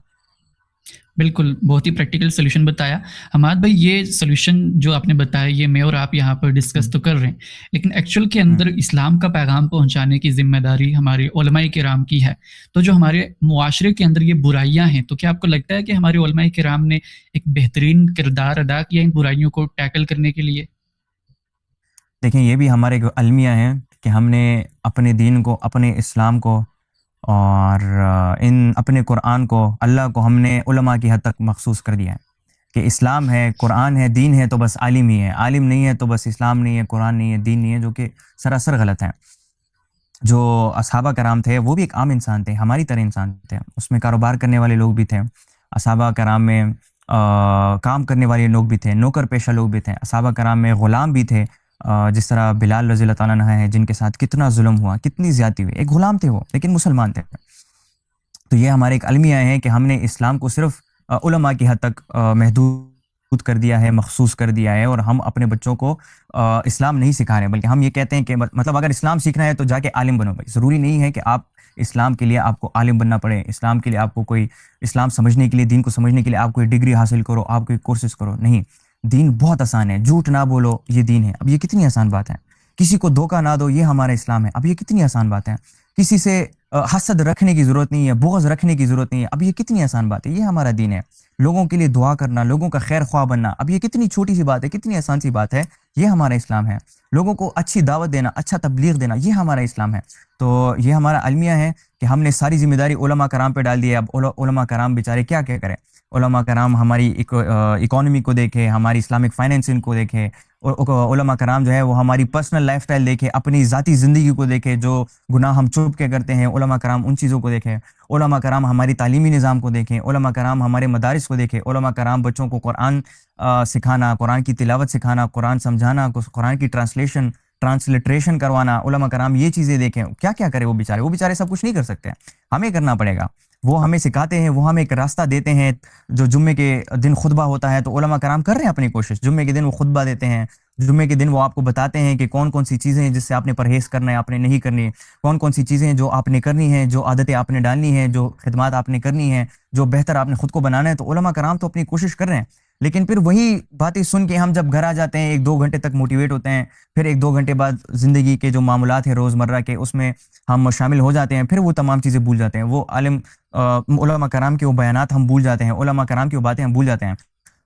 بالکل، بہت ہی پریکٹیکل سولوشن بتایا حماد بھائی. یہ سولوشن جو آپ نے بتایا، یہ میں اور آپ یہاں پر ڈسکس تو کر رہے ہیں، لیکن ایکچوئل کے اندر اسلام کا پیغام پہنچانے کی ذمہ داری ہمارے علماء کرام کی ہے. تو جو ہمارے معاشرے کے اندر یہ برائیاں ہیں، تو کیا آپ کو لگتا ہے کہ ہمارے علماء کرام نے ایک بہترین کردار ادا کیا ان برائیوں کو ٹیکل کرنے کے لیے؟ دیکھیں، یہ بھی ہمارے المیہ ہیں کہ ہم نے اپنے دین کو، اپنے اسلام کو اور اپنے قرآن کو، اللہ کو ہم نے علماء کی حد تک مخصوص کر دیا ہے کہ اسلام ہے، قرآن ہے، دین ہے تو بس عالم ہی ہے، عالم نہیں ہے تو بس اسلام نہیں ہے، قرآن نہیں ہے، دین نہیں ہے، جو کہ سراسر غلط ہے. جو اصحابہ کرام تھے وہ بھی ایک عام انسان تھے، ہماری طرح انسان تھے. اس میں کاروبار کرنے والے لوگ بھی تھے، اصحابہ کرام میں کام کرنے والے لوگ بھی تھے، نوکر پیشہ لوگ بھی تھے. اصحابہ کرام میں غلام بھی تھے، جس طرح بلال رضی اللہ تعالیٰ عنہ ہے، جن کے ساتھ کتنا ظلم ہوا، کتنی زیادتی ہوئی. ایک غلام تھے وہ لیکن مسلمان تھے. تو یہ ہمارے ایک المیہ ہیں کہ ہم نے اسلام کو صرف علماء کی حد تک محدود کر دیا ہے، مخصوص کر دیا ہے، اور ہم اپنے بچوں کو اسلام نہیں سکھا رہے، بلکہ ہم یہ کہتے ہیں کہ مطلب اگر اسلام سیکھنا ہے تو جا کے عالم بنو. بھائی ضروری نہیں ہے کہ آپ اسلام کے لیے آپ کو عالم بننا پڑے، اسلام کے لیے آپ کو کوئی، اسلام سمجھنے کے لیے، دین کو سمجھنے کے لیے آپ کوئی ڈگری حاصل کرو، آپ کوئی کورسز کرو. نہیں، دین بہت آسان ہے. جھوٹ نہ بولو یہ دین ہے. اب یہ کتنی آسان بات ہے. کسی کو دھوکہ نہ دو یہ ہمارا اسلام ہے. اب یہ کتنی آسان بات ہے. کسی سے حسد رکھنے کی ضرورت نہیں ہے, بغض رکھنے کی ضرورت نہیں ہے. اب یہ کتنی آسان بات ہے. یہ ہمارا دین ہے. لوگوں کے لیے دعا کرنا, لوگوں کا خیر خواہ بننا, اب یہ کتنی چھوٹی سی بات ہے, کتنی آسان سی بات ہے. یہ ہمارا اسلام ہے. لوگوں کو اچھی دعوت دینا, اچھا تبلیغ دینا, یہ ہمارا اسلام ہے. تو یہ ہمارا المیہ ہے کہ ہم نے ساری ذمہ داری علماء کرام پہ ڈال دی ہے. اب علماء کرام بیچارے کیا کیا کریں. علماء کرام ہماری اکانومی کو دیکھے, ہماری اسلامک فائنینسنگ کو دیکھے. علماء کرام جو ہے وہ ہماری پرسنل لائف سٹائل دیکھے, اپنی ذاتی زندگی کو دیکھے, جو گناہ ہم چھپ کے کرتے ہیں علماء کرام ان چیزوں کو دیکھیں. علماء کرام ہماری تعلیمی نظام کو دیکھیں. علماء کرام ہمارے مدارس کو دیکھیں. علماء کرام بچوں کو قرآن سکھانا, قرآن کی تلاوت سکھانا, قرآن سمجھانا, قرآن کی ٹرانسلیٹریشن کروانا. علماء کرام یہ چیزیں دیکھیں. کیا کیا کرے وہ بیچارے سب کچھ نہیں کر سکتے, ہمیں کرنا پڑے گا. وہ ہمیں سکھاتے ہیں, وہ ہمیں ایک راستہ دیتے ہیں. جو جمعے کے دن خطبہ ہوتا ہے تو علماء کرام کر رہے ہیں اپنی کوشش. جمعے کے دن وہ خطبہ دیتے ہیں. جمعے کے دن وہ آپ کو بتاتے ہیں کہ کون کون سی چیزیں ہیں جس سے آپ نے پرہیز کرنا ہے, آپ نے نہیں کرنی. کون کون سی چیزیں ہیں جو آپ نے کرنی ہیں, جو عادتیں آپ نے ڈالنی ہیں, جو خدمات آپ نے کرنی ہیں, جو بہتر آپ نے خود کو بنانا ہے. تو علماء کرام تو اپنی کوشش کر رہے ہیں. لیکن پھر وہی باتیں سن کے ہم جب گھر آ جاتے ہیں, 1-2 گھنٹے تک موٹیویٹ ہوتے ہیں. پھر 1-2 گھنٹے بعد زندگی کے جو معاملات ہیں روزمرہ کے, اس میں ہم شامل ہو جاتے ہیں. پھر وہ تمام چیزیں بھول جاتے ہیں. وہ علماء کرام کے وہ بیانات ہم بھول جاتے ہیں. علماء کرام کی وہ باتیں ہم بھول جاتے ہیں.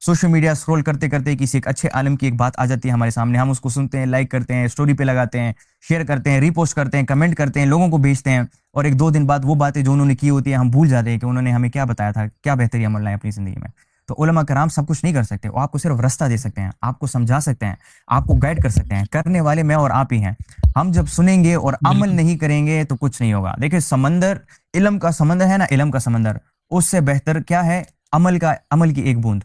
سوشل میڈیا اسکرول کرتے کرتے کسی ایک اچھے عالم کی ایک بات آ جاتی ہے ہمارے سامنے, ہم اس کو سنتے ہیں, لائک کرتے ہیں, اسٹوری پہ لگاتے ہیں, شیئر کرتے ہیں, ری پوسٹ کرتے ہیں, کمنٹ کرتے ہیں, لوگوں کو بھیجتے ہیں. اور 1-2 دن بعد وہ باتیں جو انہوں نے کی ہوتی ہیں ہم بھول جاتے ہیں کہ انہوں نے ہمیں کیا بتایا تھا, کیا بہتری عمل لائیں اپنی زندگی میں. تو علماء کرام سب کچھ نہیں کر سکتے. وہ آپ کو صرف رستہ دے سکتے ہیں, آپ کو سمجھا سکتے ہیں, آپ کو گائیڈ کر سکتے ہیں. کرنے والے میں اور آپ ہی ہیں. ہم جب سنیں گے اور عمل نہیں کریں گے تو کچھ نہیں ہوگا. دیکھیں سمندر, علم کا سمندر ہے نا, علم کا سمندر, اس سے بہتر کیا ہے, عمل کی ایک بوند.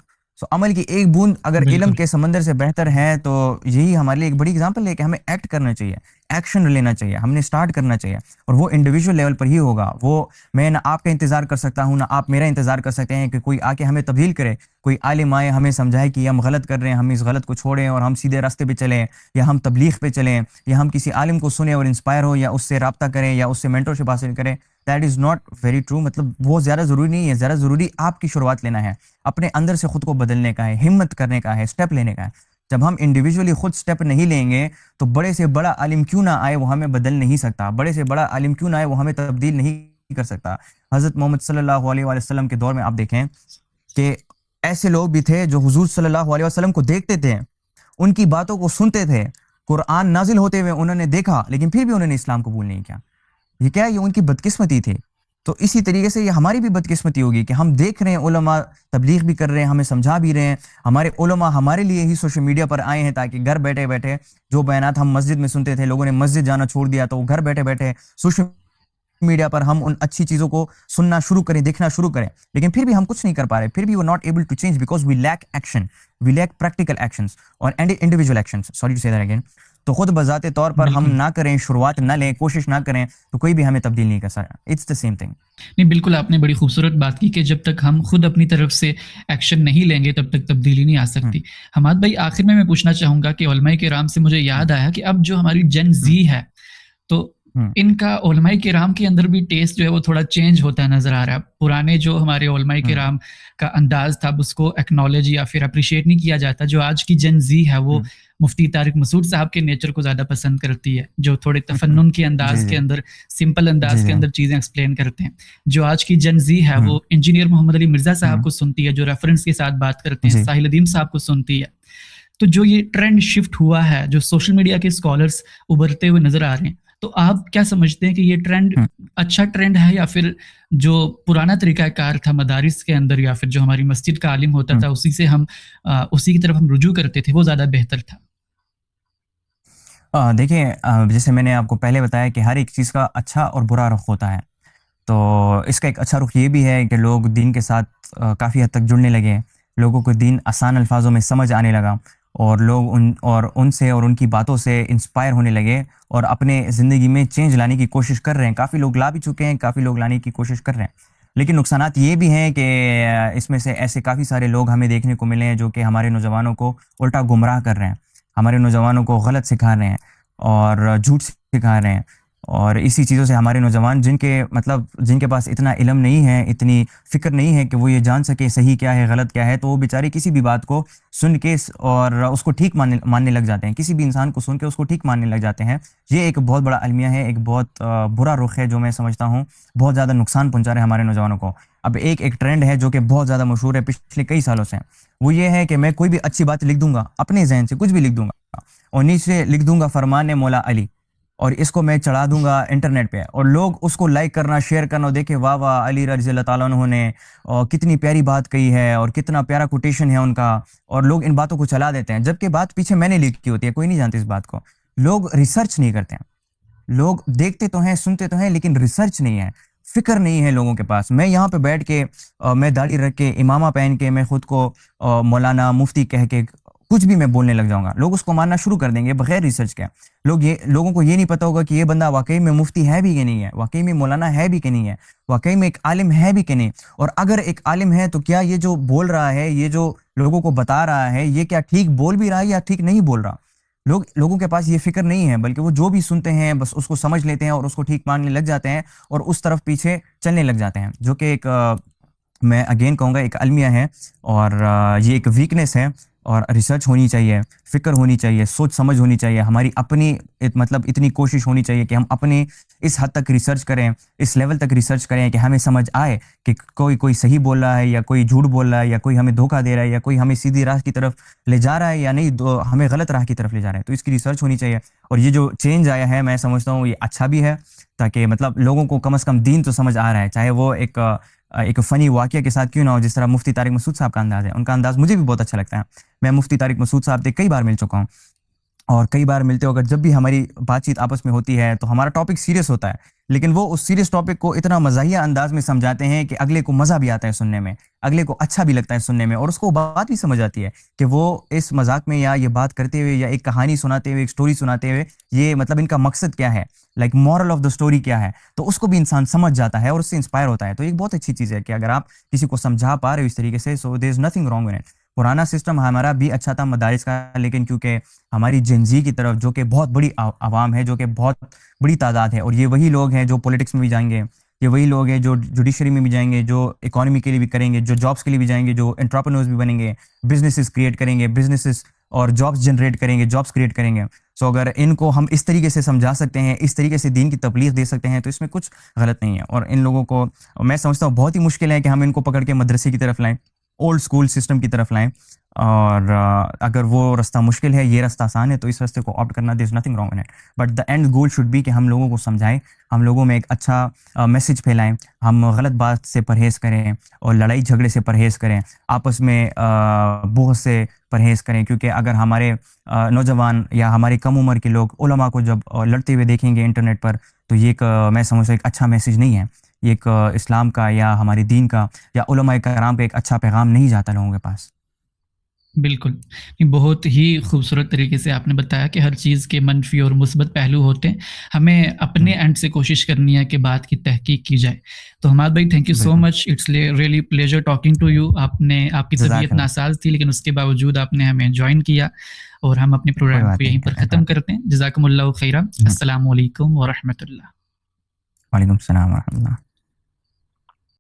عمل کی ایک بوند اگر علم کے سمندر سے بہتر ہے تو یہی ہمارے لیے ایک بڑی اگزامپل ہے کہ ہمیں ایکٹ کرنا چاہیے, ایکشن لینا چاہیے, ہم نے سٹارٹ کرنا چاہیے. اور وہ انڈیویجول لیول پر ہی ہوگا. وہ میں نہ آپ کا انتظار کر سکتا ہوں, نہ آپ میرا انتظار کر سکتے ہیں کہ کوئی آ کے ہمیں تبدیل کرے, کوئی عالم آئے ہمیں سمجھائے کہ ہم غلط کر رہے ہیں, ہم اس غلط کو چھوڑیں اور ہم سیدھے راستے پہ چلیں, یا ہم تبلیغ پہ چلیں, یا ہم کسی عالم کو سنیں اور انسپائر ہو, یا اس سے رابطہ کریں, یا اس سے مینٹرشپ حاصل کریں. That is not very true. مطلب وہ زیادہ ضروری نہیں ہے. زیادہ ضروری آپ کی شروعات لینا ہے, اپنے اندر سے خود کو بدلنے کا ہے, ہمت کرنے کا ہے, اسٹیپ لینے کا ہے. جب ہم انڈیویجولی خود اسٹیپ نہیں لیں گے تو بڑے سے بڑا عالم کیوں نہ آئے وہ ہمیں بدل نہیں سکتا. بڑے سے بڑا عالم کیوں نہ آئے وہ ہمیں تبدیل نہیں کر سکتا. حضرت محمد صلی اللہ علیہ وآلہ وسلم کے دور میں آپ دیکھیں کہ ایسے لوگ بھی تھے جو حضور صلی اللہ علیہ وسلم کو دیکھتے تھے, ان کی باتوں کو سنتے تھے, قرآن نازل ہوتے ہوئے انہوں نے دیکھا, لیکن پھر بھی انہوں نے اسلام قبول نہیں کیا. یہ کیا ہے, یہ ان کی بدقسمتی تھی. تو اسی طریقے سے یہ ہماری بھی بدقسمتی ہوگی کہ ہم دیکھ رہے ہیں علماء تبلیغ بھی کر رہے ہیں, ہمیں سمجھا بھی رہے ہیں. ہمارے علماء ہمارے لیے ہی سوشل میڈیا پر آئے ہیں تاکہ گھر بیٹھے بیٹھے جو بیانات ہم مسجد میں سنتے تھے, لوگوں نے مسجد جانا چھوڑ دیا, تو وہ گھر بیٹھے بیٹھے سوشل میڈیا پر ہم ان اچھی چیزوں کو سننا شروع کریں, دیکھنا شروع کریں. لیکن پھر بھی ہم کچھ نہیں کر پا رہے, پھر بھی وہ not able to change because we lack action, we lack practical actions اور individual actions. Sorry to say that again. تو خود بذات طور پر ہم نہ کریں, شروعات نہ لیں, کوشش نہ کریں تو کوئی بھی ہمیں تبدیل نہیں کر سکتا. It's the same thing. نہیں بالکل, آپ نے بڑی خوبصورت بات کی کہ جب تک ہم خود اپنی طرف سے ایکشن نہیں لیں گے تب تک تبدیلی نہیں آ سکتی. حماد بھائی, آخر میں پوچھنا چاہوں گا کہ علماء کرام سے مجھے یاد آیا کہ اب جو ہماری جن زی ہے تو ان کا علماء کرام کے اندر بھی ٹیسٹ جو ہے وہ تھوڑا چینج ہوتا نظر آ رہا ہے. پرانے جو ہمارے علماء کرام کا انداز تھا اس کو ایکنالج یا پھر اپریشیٹ نہیں کیا جاتا. جو آج کی جن زی ہے وہ مفتی طارق مسعود صاحب کے نیچر کو زیادہ پسند کرتی ہے, جو تھوڑے تفنن کے انداز کے اندر, سمپل انداز کے اندر چیزیں ایکسپلین کرتے ہیں. جو آج کی جن زی ہے وہ انجینئر محمد علی مرزا صاحب کو سنتی ہے, جو ریفرنس کے ساتھ بات کرتے ہیں, ساحل ادیم صاحب کو سنتی ہے. تو جو یہ ٹرینڈ شفٹ ہوا ہے, جو سوشل میڈیا کے اسکالرس ابھرتے ہوئے نظر آ رہے ہیں, تو آپ کیا سمجھتے ہیں کہ یہ ٹرینڈ اچھا ٹرینڈ ہے یا پھر جو پرانا طریقہ کار تھا مدارس کے اندر یا پھر جو ہماری مسجد کا عالم ہوتا تھا اسی سے ہم اسی کی طرف ہم رجوع کرتے تھے, وہ زیادہ بہتر تھا؟ دیکھیں, جیسے میں نے آپ کو پہلے بتایا کہ ہر ایک چیز کا اچھا اور برا رخ ہوتا ہے. تو اس کا ایک اچھا رخ یہ بھی ہے کہ لوگ دین کے ساتھ کافی حد تک جڑنے لگے, لوگوں کو دین آسان الفاظوں میں سمجھ آنے لگا, اور لوگ ان سے اور ان کی باتوں سے انسپائر ہونے لگے اور اپنے زندگی میں چینج لانے کی کوشش کر رہے ہیں. کافی لوگ لا بھی چکے ہیں, کافی لوگ لانے کی کوشش کر رہے ہیں. لیکن نقصانات یہ بھی ہیں کہ اس میں سے ایسے کافی سارے لوگ ہمیں دیکھنے کو ملے ہیں جو کہ ہمارے نوجوانوں کو الٹا گمراہ کر رہے ہیں, ہمارے نوجوانوں کو غلط سکھا رہے ہیں اور جھوٹ سکھا رہے ہیں. اور اسی چیزوں سے ہمارے نوجوان جن کے پاس اتنا علم نہیں ہے، اتنی فکر نہیں ہے کہ وہ یہ جان سکے صحیح کیا ہے غلط کیا ہے، تو وہ بیچارے کسی بھی بات کو سن کے اور اس کو ٹھیک ماننے لگ جاتے ہیں، کسی بھی انسان کو سن کے اس کو ٹھیک ماننے لگ جاتے ہیں. یہ ایک بہت بڑا المیہ ہے، ایک بہت برا رخ ہے جو میں سمجھتا ہوں بہت زیادہ نقصان پہنچا رہا ہے ہمارے نوجوانوں کو. اب ایک ٹرینڈ ہے جو کہ بہت زیادہ مشہور ہے پچھلے کئی سالوں سے، وہ یہ ہے کہ میں کوئی بھی اچھی بات لکھ دوں گا، اپنے ذہن سے کچھ بھی لکھ دوں گا اور نیچے لکھ دوں گا فرمان مولا علی، اور اس کو میں چڑھا دوں گا انٹرنیٹ پہ، اور لوگ اس کو لائک کرنا، شیئر کرنا، اور دیکھیں واہ واہ علی رضی اللہ تعالیٰ عنہ نے کتنی پیاری بات کہی ہے اور کتنا پیارا کوٹیشن ہے ان کا، اور لوگ ان باتوں کو چلا دیتے ہیں، جبکہ بات پیچھے میں نے لکھی ہوتی ہے، کوئی نہیں جانتے اس بات کو. لوگ ریسرچ نہیں کرتے ہیں، لوگ دیکھتے تو ہیں، سنتے تو ہیں، لیکن ریسرچ نہیں ہے، فکر نہیں ہے لوگوں کے پاس. میں یہاں پہ بیٹھ کے میں داڑھی رکھ کے امامہ پہن کے میں خود کو مولانا مفتی کہہ کے کچھ بھی میں بولنے لگ جاؤں گا، لوگ اس کو ماننا شروع کر دیں گے بغیر ریسرچ کے. لوگوں کو یہ نہیں پتا ہوگا کہ یہ بندہ واقعی میں مفتی ہے بھی کہ نہیں ہے، واقعی میں مولانا ہے بھی کہ نہیں ہے، واقعی میں ایک عالم ہے بھی کہ نہیں، اور اگر ایک عالم ہے تو کیا یہ جو بول رہا ہے، یہ جو لوگوں کو بتا رہا ہے، یہ کیا ٹھیک بول بھی رہا ہے یا ٹھیک نہیں بول رہا. لوگوں کے پاس یہ فکر نہیں ہے، بلکہ وہ جو بھی سنتے ہیں بس اس کو سمجھ لیتے ہیں اور اس کو ٹھیک ماننے لگ جاتے ہیں اور اس طرف پیچھے چلنے لگ جاتے ہیں، جو کہ ایک میں اگین کہوں گا ایک المیہ ہے، اور یہ ایک ویکنس ہے. اور ریسرچ ہونی چاہیے، فکر ہونی چاہیے، سوچ سمجھ ہونی چاہیے، ہماری اپنی اتنی کوشش ہونی چاہیے کہ ہم اپنے اس حد تک ریسرچ کریں، اس لیول تک ریسرچ کریں کہ ہمیں سمجھ آئے کہ کوئی صحیح بول رہا ہے یا کوئی جھوٹ بول رہا ہے یا کوئی ہمیں دھوکہ دے رہا ہے یا کوئی ہمیں سیدھی راہ کی طرف لے جا رہا ہے یا نہیں ہمیں غلط راہ کی طرف لے جا رہا ہے. تو اس کی ریسرچ ہونی چاہیے. اور یہ جو چینج آیا ہے میں سمجھتا ہوں یہ اچھا بھی ہے، تاکہ لوگوں کو کم از کم دین تو سمجھ آ رہا ہے، چاہے وہ ایک فنی واقعہ کے ساتھ کیوں نہ ہو. جس طرح مفتی طارق مسعود صاحب کا انداز ہے، ان کا انداز مجھے بھی بہت اچھا لگتا ہے. میں مفتی طارق مسعود صاحب سے کئی بار مل چکا ہوں، اور کئی بار ملتے ہو کر جب بھی ہماری بات چیت آپس میں ہوتی ہے تو ہمارا ٹاپک سیریس ہوتا ہے، لیکن وہ اس سیریس ٹاپک کو اتنا مزاحیہ انداز میں سمجھاتے ہیں کہ اگلے کو مزہ بھی آتا ہے سننے میں، اگلے کو اچھا بھی لگتا ہے سننے میں، اور اس کو بات بھی سمجھ آتی ہے کہ وہ اس مذاق میں یا یہ بات کرتے ہوئے یا ایک کہانی سناتے ہوئے، ایک سٹوری سناتے ہوئے یہ ان کا مقصد کیا ہے، like moral of the story کیا ہے. تو اس کو بھی انسان سمجھ جاتا ہے اور اس سے انسپائر ہوتا ہے. تو ایک بہت اچھی چیز ہے کہ اگر آپ کسی کو سمجھا پا رہے ہو اس طریقے سے، so there is nothing wrong in it. پرانا سسٹم ہمارا بھی اچھا تھا مدارس کا، لیکن کیونکہ ہماری جنزی کی طرف جو کہ بہت بڑی عوام ہے، جو کہ بہت بڑی تعداد ہے، اور یہ وہی لوگ ہیں جو پولیٹکس میں بھی جائیں گے، یہ وہی لوگ ہیں جو جوڈیشری میں بھی جائیں گے، جو اکانومی کے لیے بھی کریں گے، جو جابس کے لیے بھی جائیں گے، جو انٹرپرینورز بھی بنیں گے، بزنسز کریٹ کریں گے، بزنسز اور جابس جنریٹ کریں گے، جابس کریٹ کریں گے. سو اگر ان کو ہم اس طریقے سے سمجھا سکتے ہیں، اس طریقے سے دین کی تبلیغ دے سکتے ہیں، تو اس میں کچھ غلط نہیں ہے. اور ان لوگوں کو میں سمجھتا ہوں بہت ہی مشکل ہے کہ ہم ان کو پکڑ کے مدرسے کی طرف لائیں، اولڈ اسکول سسٹم کی طرف لائیں. اور اگر وہ رستہ مشکل ہے، یہ رستہ آسان ہے، تو اس راستے کو آپٹ کرنا there is nothing wrong in it. But the end goal should be کہ ہم لوگوں کو سمجھائیں، ہم لوگوں میں ایک اچھا میسج پھیلائیں، ہم غلط بات سے پرہیز کریں اور لڑائی جھگڑے سے پرہیز کریں، آپس میں بغض سے پرہیز کریں. کیونکہ اگر ہمارے نوجوان یا ہمارے کم عمر کے لوگ علماء کو جب لڑتے ہوئے دیکھیں گے انٹرنیٹ پر، تو یہ میں سمجھتا ہوں ایک اچھا میسج نہیں ہے. یہ ایک اسلام کا یا ہمارے دین کا یا علماء کرام کا ایک اچھا پیغام نہیں جاتا لوگوں کے پاس. بالکل، بہت ہی خوبصورت طریقے سے آپ نے بتایا کہ ہر چیز کے منفی اور مثبت پہلو ہوتے ہیں، ہمیں اپنے اینڈ سے کوشش کرنی ہے کہ بات کی تحقیق کی جائے. تو حماد بھائی thank you so much, it's really pleasure talking to you. آپ کی طبیعت ناساز تھی لیکن اس کے باوجود آپ نے ہمیں جوائن کیا، اور ہم اپنے پروگرام کو یہیں پر ختم کرتے ہیں. جزاکم اللہ خیرا. السلام علیکم ورحمۃ اللہ. وعلیکم السلام ورحمۃ اللہ.